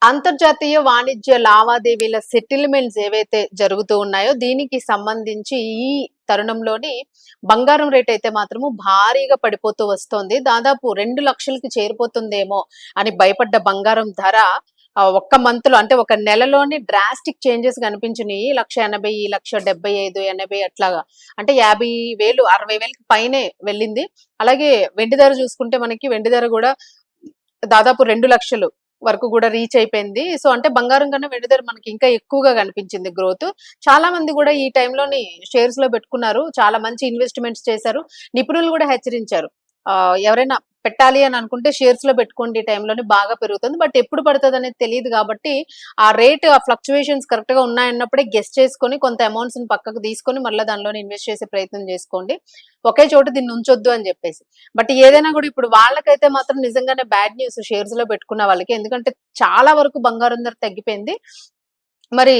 అంతర్జాతీయ వాణిజ్య లావాదేవీల సెటిల్మెంట్స్ ఏవైతే జరుగుతూ ఉన్నాయో దీనికి సంబంధించి ఈ తరుణంలోని బంగారం రేట్ అయితే మాత్రము భారీగా పడిపోతూ వస్తోంది. దాదాపు 2,00,000కి చేరిపోతుందేమో అని భయపడ్డ బంగారం ధర ఒక్క మంత్‌లో అంటే ఒక నెలలోనే డ్రాస్టిక్ చేంజెస్ కనిపించినియి. 1,80,000, 1,75,000, 80 అట్లాగా. అంటే 50,000, 60,000కి పైనే వెళ్ళింది. అలాగే వెండి ధర చూసుకుంటే మనకి వెండి ధర గూడా దాదాపు 2,00,000 వరకు కూడా రీచ్ అయిపోయింది. సో అంటే బంగారం కన్నా వెండి ధర మనకి ఇంకా ఎక్కువగా కనిపించింది గ్రోత్. చాలా మంది కూడా ఈ టైంలోని షేర్స్ లో పెట్టుకున్నారు. చాలా మంచి ఇన్వెస్ట్‌మెంట్స్ చేశారు. నిపుణులు కూడా హెచ్చరించారు. ఎవరైనా పెట్టాలి అని అనుకుంటే షేర్స్ లో పెట్టుకోండి, ఈ టైంలోనే బాగా పెరుగుతుంది. బట్ ఎప్పుడు పడుతుందనేది తెలియదు కాబట్టి ఆ రేట్ ఆ ఫ్లక్చుయేషన్స్ కరెక్ట్ గా ఉన్నాయన్నప్పుడే గెస్ చేసుకొని కొంత అమౌంట్స్ ని పక్కకు తీసుకొని మళ్ళీ దానిలోనే ఇన్వెస్ట్ చేసే ప్రయత్నం చేసుకోండి. ఒకే చోట దీన్ని ఉంచొద్దు అని చెప్పేసి. బట్ ఏదైనా కూడా ఇప్పుడు వాళ్ళకైతే మాత్రం నిజంగానే బ్యాడ్ న్యూస్ షేర్స్ లో పెట్టుకున్న వాళ్ళకి. ఎందుకంటే చాలా వరకు బంగారం ధర తగ్గిపోయింది. మరి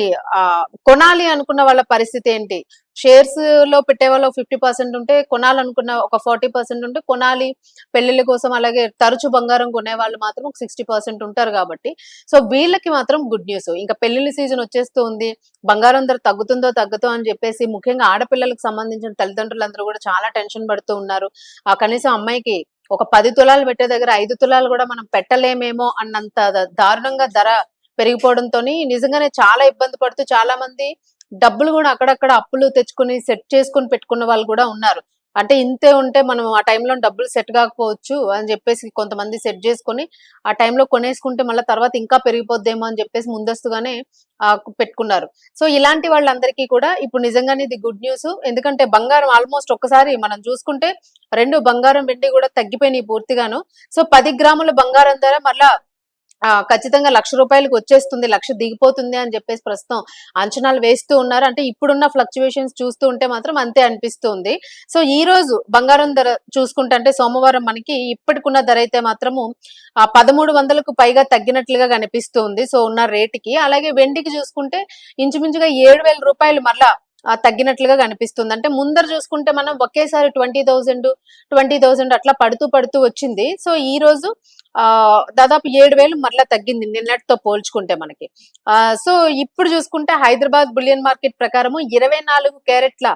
కొనాలి అనుకున్న వాళ్ళ పరిస్థితి ఏంటి? షేర్స్ లో పెట్టేవాళ్ళు 50% ఉంటే, కొనాలనుకున్న ఒక 40% ఉంటే కొనాలి. పెళ్లిళ్ళ కోసం అలాగే తరచు బంగారం కొనేవాళ్ళు మాత్రం ఒక 60% ఉంటారు కాబట్టి, సో వీళ్ళకి మాత్రం గుడ్ న్యూస్. ఇంకా పెళ్లిళ్ళ సీజన్ వచ్చేస్తూ ఉంది. బంగారం ధర తగ్గుతుందో తగ్గుతో అని చెప్పేసి ముఖ్యంగా ఆడపిల్లలకు సంబంధించిన తల్లిదండ్రులందరూ కూడా చాలా టెన్షన్ పడుతూ ఉన్నారు. కనీసం అమ్మాయికి ఒక 10 తులాలు పెట్టే దగ్గర 5 తులాలు కూడా మనం పెట్టలేమేమో అన్నంత దారుణంగా ధర పెరిగిపోవడంతోని నిజంగానే చాలా ఇబ్బంది పడుతూ చాలా మంది డబ్బులు కూడా అక్కడక్కడ అప్పులు తెచ్చుకొని సెట్ చేసుకొని పెట్టుకున్న వాళ్ళు కూడా ఉన్నారు. అంటే ఇంతే ఉంటే మనం ఆ టైంలో డబ్బులు సెట్ కాకపోవచ్చు అని చెప్పేసి కొంతమంది సెట్ చేసుకొని ఆ టైంలో కొనేసుకుంటే మళ్ళీ తర్వాత ఇంకా పెరిగిపోద్దేమో అని చెప్పేసి ముందస్తుగానే పెట్టుకున్నారు. సో ఇలాంటి వాళ్ళందరికీ కూడా ఇప్పుడు నిజంగానే ఇది గుడ్ న్యూస్. ఎందుకంటే బంగారం ఆల్మోస్ట్ ఒక్కసారి మనం చూసుకుంటే బంగారం వెండి కూడా తగ్గిపోయినాయి పూర్తిగాను. సో 10 గ్రాముల బంగారం ధర మళ్ళా ఖచ్చితంగా ₹1,00,000 వచ్చేస్తుంది, 1,00,000 దిగిపోతుంది అని చెప్పేసి ప్రస్తుతం అంచనాలు వేస్తూ ఉన్నారు. అంటే ఇప్పుడున్న ఫ్లక్చుయేషన్స్ చూస్తూ ఉంటే మాత్రం అంతే అనిపిస్తుంది. సో ఈ రోజు బంగారం ధర చూసుకుంటే అంటే సోమవారం మనకి ఇప్పటికున్న ధర అయితే మాత్రము 1,300కు పైగా తగ్గినట్లుగా కనిపిస్తుంది. సో ఉన్న రేటుకి. అలాగే వెండికి చూసుకుంటే ఇంచుమించుగా ₹7,000 మరలా తగ్గినట్లుగా కనిపిస్తుంది. అంటే ముందర చూసుకుంటే మనం ఒకేసారి 20,000 అట్లా పడుతూ పడుతూ వచ్చింది. సో ఈ రోజు దాదాపు 7,000 మరలా తగ్గింది నిన్నటితో పోల్చుకుంటే మనకి. సో ఇప్పుడు చూసుకుంటే హైదరాబాద్ బులియన్ మార్కెట్ ప్రకారము 24 క్యారెట్ల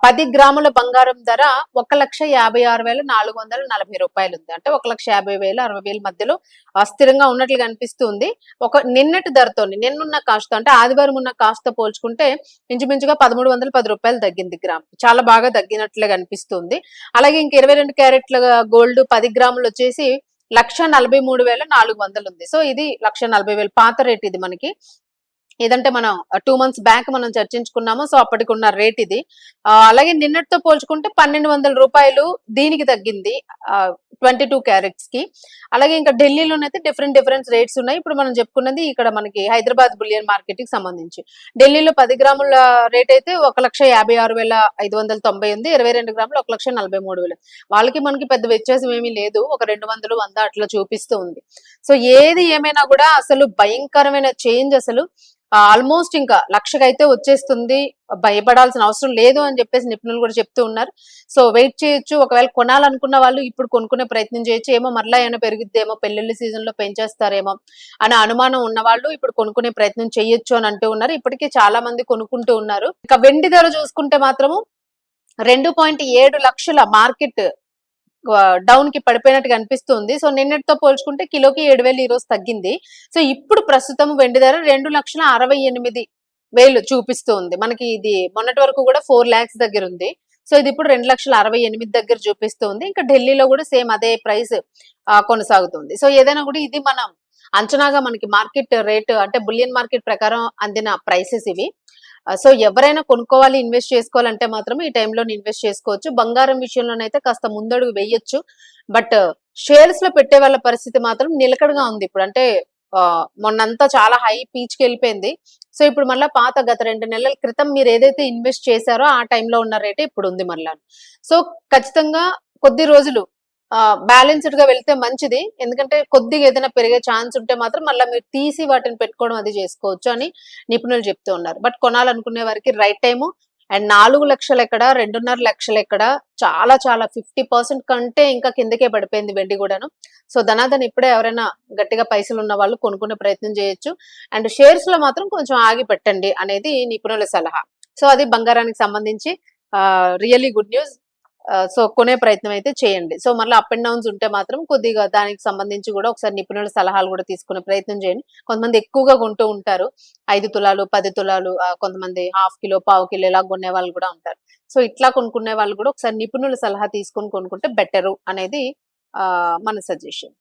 10 గ్రాముల బంగారం ధర ₹1,56,440 ఉంది. అంటే ₹1,50,000, 60,000 మధ్యలో స్థిరంగా ఉన్నట్లు కనిపిస్తుంది. నిన్నటి ధరతోని నిన్నున్న కాస్ట్ అంటే ఆదివారం ఉన్న కాస్ట్ తో పోల్చుకుంటే ఇంచుమించుగా ₹1,310 తగ్గింది గ్రామ్. చాలా బాగా తగ్గినట్లే కనిపిస్తుంది. అలాగే ఇంక 22 క్యారెట్ల గోల్డ్ 10 గ్రాములు వచ్చేసి 1,43,400 ఉంది. సో ఇది 1,40,000 పాత రేట్ ఇది మనకి. ఏదంటే మనం 2 మంత్స్ బ్యాక్ మనం చర్చించుకున్నాము. సో అప్పటికి ఉన్న రేట్ ఇది. అలాగే నిన్నటితో పోల్చుకుంటే ₹1,200 దీనికి తగ్గింది 22 క్యారెట్స్ కి. అలాగే ఇంకా ఢిల్లీలోనైతే డిఫరెంట్ రేట్స్ ఉన్నాయి. ఇప్పుడు మనం చెప్పుకున్నది ఇక్కడ మనకి హైదరాబాద్ బులియన్ మార్కెట్ కి సంబంధించి. ఢిల్లీలో 10 గ్రాముల రేట్ అయితే 1,56,590 ఉంది. 22 గ్రాములు 1,43,000. వాళ్ళకి మనకి పెద్ద వ్యత్యాసం ఏమీ లేదు. ఒక 200, 100 అట్లా చూపిస్తూ ఉంది. సో ఏది ఏమైనా కూడా అసలు భయంకరమైన చేంజ్ అసలు ఆల్మోస్ట్ ఇంకా 1,00,000 అయితే వచ్చేస్తుంది. భయపడాల్సిన అవసరం లేదు అని చెప్పేసి నిపుణులు కూడా చెప్తూ ఉన్నారు. సో వెయిట్ చేయొచ్చు. ఒకవేళ కొనాలనుకున్న వాళ్ళు ఇప్పుడు కొనుక్కునే ప్రయత్నం చేయొచ్చు. ఏమో మరలా ఏమైనా పెరుగుద్దేమో, పెళ్లిళ్ళ సీజన్ లో పెంచేస్తారేమో అనే అనుమానం ఉన్న వాళ్ళు ఇప్పుడు కొనుక్కునే ప్రయత్నం చేయొచ్చు అని అంటూ ఉన్నారు. ఇప్పటికే చాలా మంది కొనుక్కుంటూ ఉన్నారు. ఇక వెండి ధర చూసుకుంటే మాత్రము 2.7 లక్షల మార్కెట్ డౌన్ కి పడిపోయినట్టు కనిపిస్తుంది. సో నిన్నటితో పోల్చుకుంటే కిలోకి 7,000 ఈ రోజు తగ్గింది. సో ఇప్పుడు ప్రస్తుతం వెండి ధర 2,68,000 చూపిస్తుంది. మనకి ఇది మొన్నటి వరకు కూడా 4 lakhs దగ్గర ఉంది. సో ఇది ఇప్పుడు 2,68,000 దగ్గర చూపిస్తుంది. ఇంకా ఢిల్లీలో కూడా సేమ్ అదే ప్రైస్ కొనసాగుతుంది. సో ఏదైనా కూడా ఇది మనం అంచనాగా మనకి మార్కెట్ రేట్ అంటే బులియన్ మార్కెట్ ప్రకారం అందిన ప్రైసెస్ ఇవి. సో ఎవరైనా కొనుక్కోవాలి, ఇన్వెస్ట్ చేసుకోవాలంటే మాత్రం ఈ టైంలో ఇన్వెస్ట్ చేసుకోవచ్చు. బంగారం విషయంలోనైతే కాస్త ముందడుగు వేయొచ్చు. బట్ షేర్స్ లో పెట్టే వాళ్ళ పరిస్థితి మాత్రం నిలకడగా ఉంది ఇప్పుడు. అంటే మొన్నంతా చాలా హై పీచ్కి వెళ్ళిపోయింది. సో ఇప్పుడు మళ్ళీ పాత గత 2 నెలల క్రితం మీరు ఏదైతే ఇన్వెస్ట్ చేశారో ఆ టైంలో ఉన్న రేటే ఇప్పుడు ఉంది మళ్ళా. సో ఖచ్చితంగా కొద్ది రోజులు బ్యాలెన్స్డ్ గా వెళ్తే మంచిది. ఎందుకంటే కొద్దిగా ఏదైనా పెరిగే ఛాన్స్ ఉంటే మాత్రం మళ్ళీ మీరు తీసి వాటిని పెట్టుకోవడం అది చేసుకోవచ్చు అని నిపుణులు చెప్తూ ఉన్నారు. బట్ కొనాలనుకునే వారికి రైట్ టైము అండ్ 4,00,000 ఎక్కడ, 2,50,000 ఎక్కడ, చాలా చాలా 50% కంటే ఇంకా కిందకే పడిపోయింది వెండి కూడాను. సో ధనాధన్ ఇప్పుడే ఎవరైనా గట్టిగా పైసలు ఉన్న వాళ్ళు కొనుక్కునే ప్రయత్నం చేయొచ్చు. అండ్ షేర్స్ లో మాత్రం కొంచెం ఆగి పెట్టండి అనేది నిపుణుల సలహా. సో అది బంగారానికి సంబంధించి రియల్లీ గుడ్ న్యూస్. సో కొనే ప్రయత్నం అయితే చేయండి. సో మళ్ళీ అప్ అండ్ డౌన్స్ ఉంటే మాత్రం కొద్దిగా దానికి సంబంధించి కూడా ఒకసారి నిపుణుల సలహాలు కూడా తీసుకునే ప్రయత్నం చేయండి. కొంతమంది ఎక్కువగా కొంటూ ఉంటారు. 5 తులాలు, 10 తులాలు, కొంతమంది హాఫ్ కిలో, పావు కిలో ఇలా కొనే వాళ్ళు కూడా ఉంటారు. సో ఇట్లా కొనుక్కునే వాళ్ళు కూడా ఒకసారి నిపుణుల సలహా తీసుకొని కొనుక్కుంటే బెటరు అనేది మన సజెషన్.